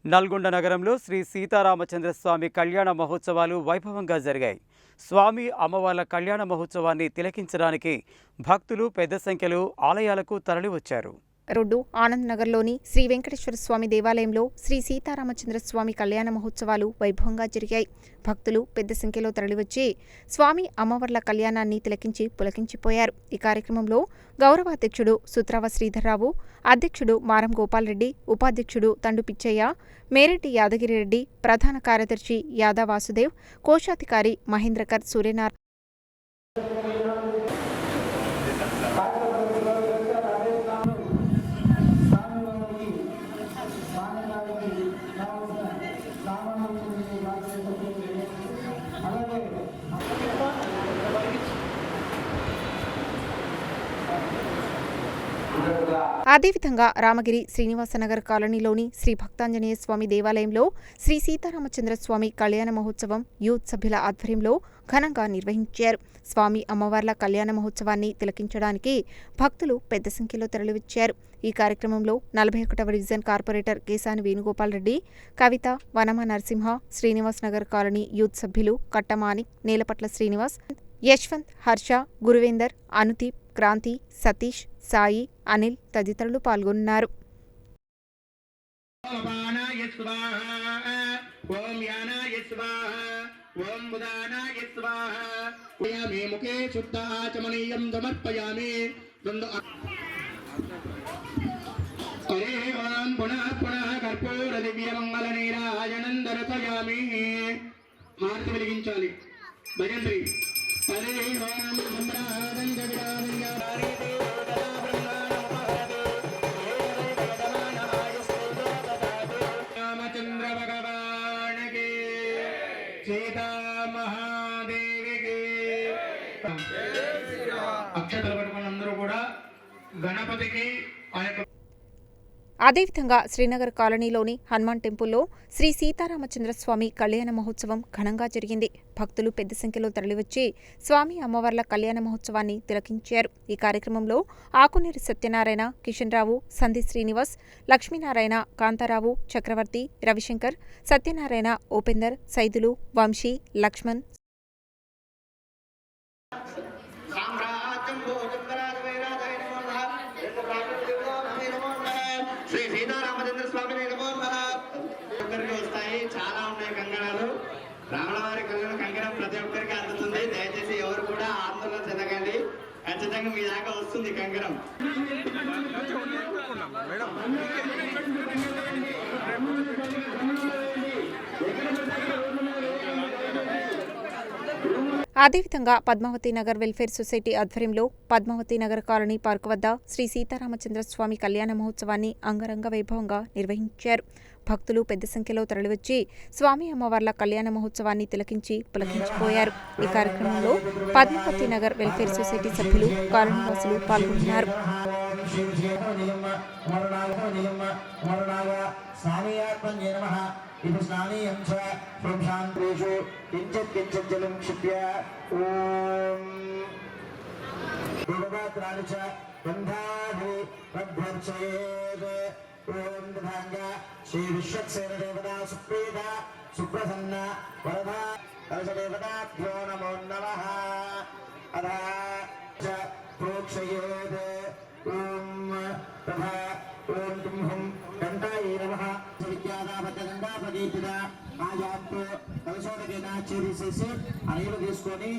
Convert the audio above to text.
నల్గొండ నగరంలో శ్రీ సీతారామచంద్రస్వామి కళ్యాణ మహోత్సవాలు వైభవంగా జరిగాయి. స్వామి అమ్మవార్ల కళ్యాణ మహోత్సవాన్ని తిలకించడానికి భక్తులు పెద్ద సంఖ్యలో ఆలయాలకు తరలివచ్చారు. రోడ్డు ఆనంద్ నగర్లోని శ్రీ వెంకటేశ్వర స్వామి దేవాలయంలో శ్రీ సీతారామచంద్ర స్వామి కళ్యాణ మహోత్సవాలు వైభవంగా జరిగాయి. భక్తులు పెద్ద సంఖ్యలో తరలివచ్చి స్వామి అమ్మవార్ల కళ్యాణాన్ని తిలకించి పులకించిపోయారు. ఈ కార్యక్రమంలో గౌరవ అధ్యక్షుడు సుత్రావ శ్రీధర్రావు, అధ్యక్షుడు మారం గోపాల్రెడ్డి, ఉపాధ్యక్షుడు తండు పిచ్చయ్య, మేరెడ్డి యాదగిరిరెడ్డి, ప్రధాన కార్యదర్శి యాదా వాసుదేవ్, కోశాధికారి మహేంద్రకర్ సూర్యనారాయణ అదేవిధంగా రామగిరి శ్రీనివాసనగర్ కాలనీలోని శ్రీ భక్తాంజనేయ స్వామి దేవాలయంలో శ్రీ సీతారామచంద్ర స్వామి కళ్యాణ మహోత్సవం యూత్ సభ్యుల ఆధ్వర్యంలో ఘనంగా నిర్వహించారు. స్వామి అమ్మవార్ల కళ్యాణ మహోత్సవాన్ని తిలకించడానికి భక్తులు పెద్ద సంఖ్యలో తరలివచ్చారు. ఈ కార్యక్రమంలో 41వ డివిజన్ కార్పొరేటర్ కేసాని వేణుగోపాల్రెడ్డి, కవిత, వనమ నరసింహ, శ్రీనివాస్ నగర్ కాలనీ యూత్ సభ్యులు కట్టమాని, నేలపట్ల శ్రీనివాస్, యశ్వంత్, హర్ష, గురువేందర్, అనుదీప్, క్రాంతి, సతీష్, సాయి, అనిల్ తదితరులు పాల్గొన్నారు. హారతి వెలిగించాలి. భజంత్రి హరే ఓం రామచంద్ర భగవానికి, సీతా మహాదేవికి. అక్షతలు పట్టుకుని అందరూ కూడా గణపతికి అదేవిధంగా శ్రీనగర్ కాలనీలోని హనుమాన్ టెంపుల్లో శ్రీ సీతారామచంద్ర స్వామి కళ్యాణ మహోత్సవం ఘనంగా జరిగింది. భక్తులు పెద్ద సంఖ్యలో తరలివచ్చి స్వామి అమ్మవార్ల కళ్యాణ మహోత్సవాన్ని తిలకించారు. ఈ కార్యక్రమంలో ఆకునేరి సత్యనారాయణ, కిషన్ రావు, సంధి శ్రీనివాస్, లక్ష్మీనారాయణ, కాంతారావు, చక్రవర్తి, రవిశంకర్, సత్యనారాయణ, ఉపేందర్, సైదులు, వంశీ, లక్ష్మణ్, శ్రీ సీతారామచంద్ర స్వామి ఒక్కరికి వస్తాయి. చాలా ఉన్నాయి కంగణాలు. రాములవారి కంగణం ప్రతి ఒక్కరికి అందుతుంది. దయచేసి ఎవరు కూడా ఆందోళన చెందకండి. ఖచ్చితంగా మీ దాకా వస్తుంది కంగణం. అదేవిధంగా పద్మావతి నగర్ వెల్ఫేర్ సొసైటీ ఆధ్వర్యంలో పద్మావతి నగర్ కాలనీ పార్కు వద్ద శ్రీ సీతారామచంద్ర స్వామి కళ్యాణ మహోత్సవాన్ని అంగరంగ వైభవంగా నిర్వహించారు. భక్తులు పెద్ద సంఖ్యలో తరలివచ్చి స్వామి అమ్మవార్ల కళ్యాణ మహోత్సవాన్ని తిలకించి పులకించిపోయారు. ఈ కార్యక్రమంలో పద్మావతి నగర్ వెల్ఫేర్ సొసైటీ సభ్యులు, కాలనీవాసులు పాల్గొన్నారు. ఇది స్నానీయం చ పురుషాంతరేషు కించిత్ కించిత్ జలం క్షిప్య ఓం దేవతాత్రాణి చ బంధాని ప్రధ్వర్చయేత్ ఓం తథాంగ శ్రీ విశ్వక్సేన దేవతా సుప్రీత సుప్రసన్న వరదా కలశదేవతాభ్యో నమో నమః అధా చ ప్రోక్షయేత్ ఓం తథా ఓం తుంహం గంటాయే నమః ఆయాతో కలశోదకేనా చేసేసి అనేవి తీసుకొని